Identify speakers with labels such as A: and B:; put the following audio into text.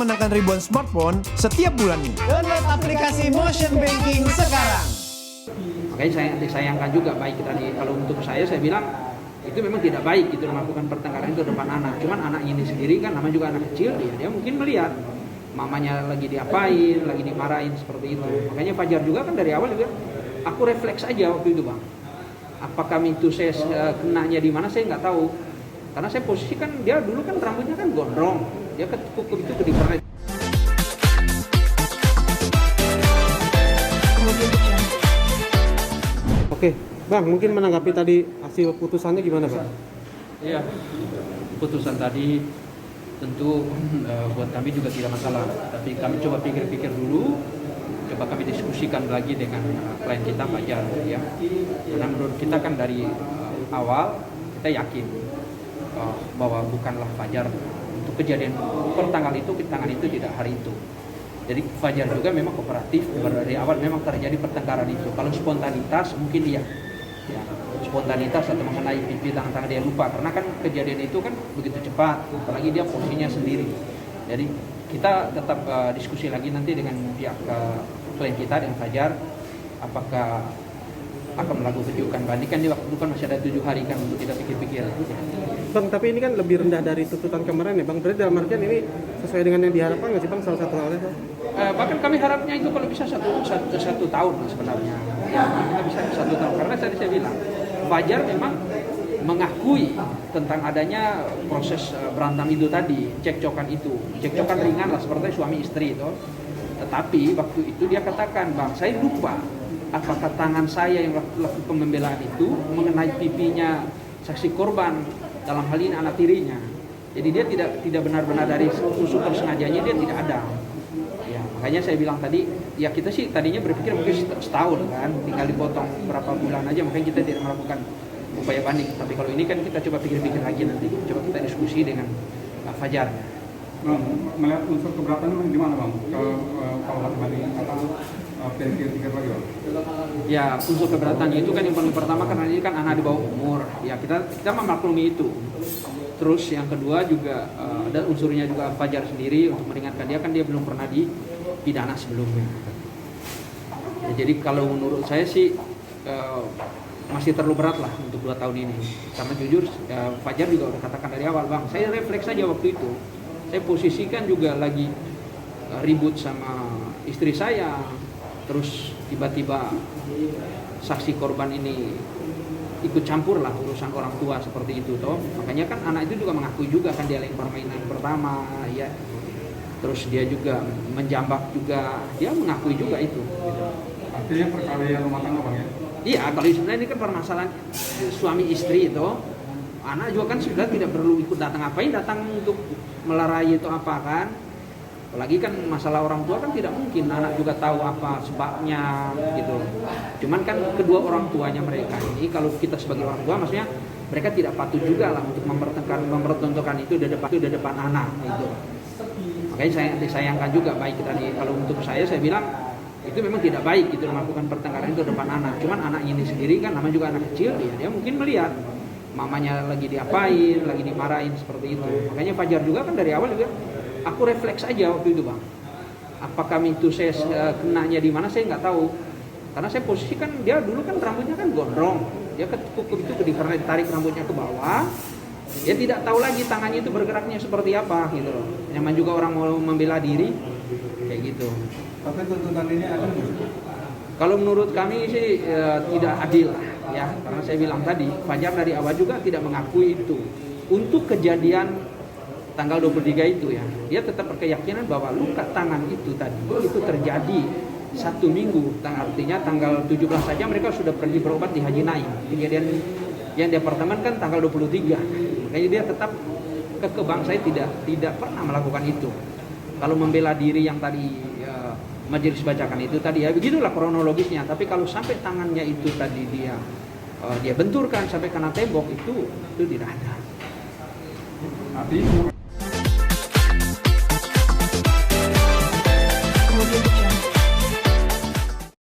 A: memenangkan ribuan smartphone setiap bulannya.
B: Download aplikasi Motion Banking sekarang.
C: Makanya saya disayangkan juga baik tadi. Kalau untuk saya bilang itu memang tidak baik gitu melakukan pertengkaran itu depan anak. Cuman anaknya ini sendiri kan namanya juga anak kecil, dia mungkin melihat mamanya lagi diapain, lagi dimarahin seperti itu. Makanya Fajar juga kan dari awal juga aku refleks aja waktu itu, Bang. Apakah itu saya kenanya di mana saya nggak tahu. Karena saya posisi kan dia dulu kan rambutnya kan gondrong. Dia ketukuk itu di kernet.
D: Oke, Bang, mungkin menanggapi tadi hasil putusannya gimana, Bang?
C: Iya, putusan tadi tentu buat kami juga tidak masalah. Tapi kami coba pikir-pikir dulu, coba kami diskusikan lagi dengan klien kita Fajar, ya. Karena menurut kita kan dari awal kita yakin bahwa bukanlah Fajar untuk kejadian pertanggal itu tidak hari itu. Jadi Fajar juga memang kooperatif, dari awal memang terjadi pertengkaran itu. Kalau spontanitas mungkin iya, ya, spontanitas atau mengenai pipi tangan dia lupa. Karena kan kejadian itu kan begitu cepat, apalagi dia posisinya sendiri. Jadi kita tetap diskusi lagi nanti dengan pihak klien kita dengan Fajar, apakah akan melakukan penunjukan banding. Kan di waktu itu kan masih ada 7 hari kan untuk kita pikir-pikir.
D: Bang, tapi ini kan lebih rendah dari tuntutan kemarin ya, Bang. Berarti dalam artian ini sesuai dengan yang diharapkan nggak sih, Bang, salah satu halnya, Bang?
C: Bahkan kami harapnya itu kalau bisa satu tahun sebenarnya. Ya, kita bisa 1 tahun. Karena tadi saya bilang, Fajar memang mengakui tentang adanya proses berantem itu tadi, cekcokan ringan lah seperti suami istri itu. Tetapi waktu itu dia katakan, Bang, saya lupa apakah tangan saya yang lakukan pembelaan itu mengenai pipinya saksi korban, dalam hal ini anak tirinya. Jadi dia tidak benar-benar dari unsur persengajanya, dia tidak ada. Ya, makanya saya bilang tadi, ya kita sih tadinya berpikir mungkin setahun kan, tinggal dipotong berapa bulan aja, makanya kita tidak melakukan upaya banding. Tapi kalau ini kan kita coba pikir-pikir lagi nanti, coba kita diskusi dengan Fajar.
E: Bang, melihat unsur keberatan itu gimana, Bang? Kalau banding pikir lagi, Bang?
C: Ya, unsur keberatannya itu kan yang paling pertama karena ini kan anak di bawah umur. Ya, kita memaklumi itu. Terus yang kedua juga dan unsurnya juga Fajar sendiri untuk meringankan dia kan dia belum pernah dipidana sebelumnya. Ya, jadi kalau menurut saya sih masih terlalu berat lah untuk 2 tahun ini. Karena jujur Fajar juga udah katakan dari awal, Bang, saya refleks saja waktu itu. Saya posisikan juga lagi ribut sama istri saya. Terus tiba-tiba saksi korban ini ikut campur lah urusan orang tua seperti itu toh. Makanya kan anak itu juga mengakui juga kan dia lagi permainan pertama ya. Terus dia juga menjambak juga, dia mengakui juga itu gitu.
E: Artinya perkelahian rumah tangga, Bang, ya?
C: Iya, kalau sebenarnya ini kan permasalahan suami istri itu. Anak juga kan sudah tidak perlu ikut datang, ngapain datang untuk melerai itu apa kan. Apalagi kan masalah orang tua kan tidak mungkin anak juga tahu apa sebabnya gitu. Cuman kan kedua orang tuanya mereka ini, kalau kita sebagai orang tua maksudnya mereka tidak patut juga lah untuk mempertontonkan itu di depan anak gitu. Makanya saya disayangkan juga baik tadi. Kalau untuk saya bilang itu memang tidak baik gitu melakukan pertengkaran itu depan anak. Cuman anaknya ini sendiri kan namanya juga anak kecil, dia mungkin melihat mamanya lagi diapain, lagi dimarahin seperti itu. Makanya Fajar juga kan dari awal juga aku refleks aja waktu itu, Bang. Apakah itu saya kenanya di mana saya nggak tahu. Karena saya posisi kan dia dulu kan rambutnya kan gondrong. Dia ketukuk itu karena ditarik rambutnya ke bawah. Dia tidak tahu lagi tangannya itu bergeraknya seperti apa gitu loh. Nyaman juga orang mau membela diri kayak gitu.
E: Tapi tuntutan ini adil nggak?
C: Kalau menurut kami sih tidak adil lah ya. Karena saya bilang tadi Fajar dari awal juga tidak mengakui itu. Untuk kejadian tanggal 23 itu ya, dia tetap berkeyakinan bahwa luka tangan itu tadi itu terjadi 1 minggu, artinya tanggal 17 saja mereka sudah pergi berobat di Haji Naim. Kejadian yang di apartemen kan tanggal 23. Makanya dia tetap kekebang saya tidak pernah melakukan itu. Kalau membela diri yang tadi majelis bacakan itu tadi ya begitulah kronologisnya. Tapi kalau sampai tangannya itu tadi dia benturkan sampai kena tembok itu tidak ada.
E: Artinya